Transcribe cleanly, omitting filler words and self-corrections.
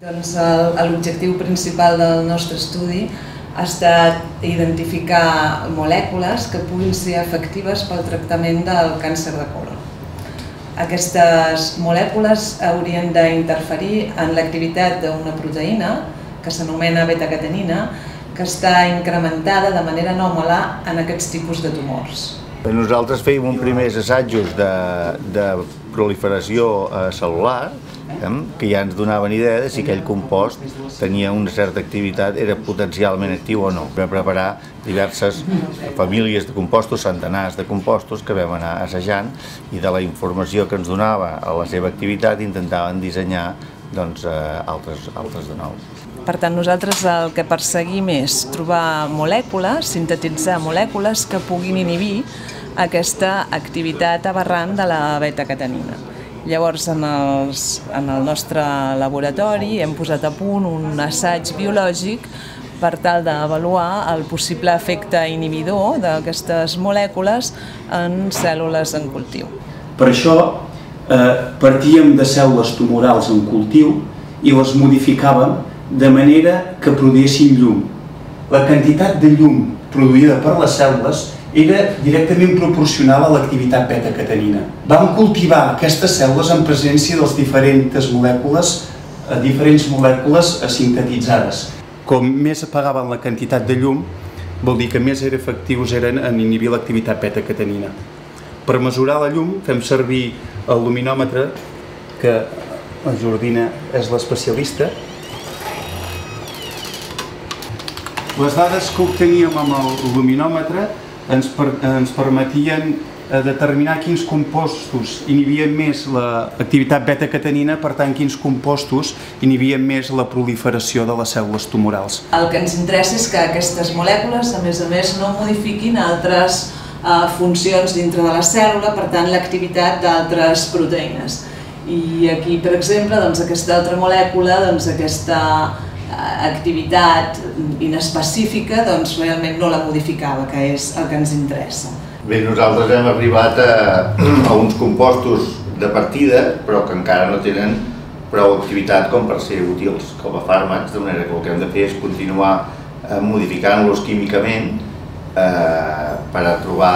L'objectiu principal del nostre estudi ha estat identificar molècules que puguin ser efectives pel tractament del càncer de colon. Aquestes molècules haurien d'interferir en l'activitat d'una proteïna que s'anomena beta-catenina, que està incrementada de manera anòmala en aquests tipus de tumors. Nosaltres fèiem uns primers assajos de proliferació cel·lular que ja ens donaven idea de si aquell compost tenia una certa activitat, era potencialment actiu o no. Vam preparar diverses famílies de compostos, centenars de compostos que vam anar assajant i de la informació que ens donava a la seva activitat intentaven dissenyar altres de nou. Per tant, nosaltres el que perseguim és trobar molècules, sintetitzar molècules que puguin inhibir aquesta activitat aberrant de la beta-catenina. Llavors, en el nostre laboratori hem posat a punt un assaig biològic per tal d'avaluar el possible efecte inhibidor d'aquestes molècules en cèl·lules en cultiu. Per això partíem de cèl·lules tumorals en cultiu i les modificàvem de manera que produïssin llum. La quantitat de llum produïda per les cèl·lules era directament proporcional a l'activitat beta-catenina. Vam cultivar aquestes cèl·lules en presència de les diferents molècules sintetitzades. Com més apagaven la quantitat de llum, vol dir que més efectius eren en inhibir l'activitat beta-catenina. Per mesurar la llum fem servir el luminòmetre, que la Jordina és l'especialista. Les dades que obteníem amb el luminòmetre ens permetien determinar quins compostos inhibien més l'activitat beta-catenina, per tant, quins compostos inhibien més la proliferació de les cèl·lules tumorals. El que ens interessa és que aquestes molècules, a més, no modifiquin altres funcions dintre de la cèl·lula, per tant, l'activitat d'altres proteïnes. I aquí, per exemple, aquesta altra molècula, aquesta activitat inespecífica, realment no la modificava, que és el que ens interessa. Bé, nosaltres hem arribat a uns compostos de partida, però que encara no tenen prou activitat com per ser útils com a fàrmacs, de manera que el que hem de fer és continuar modificant-los químicament per a trobar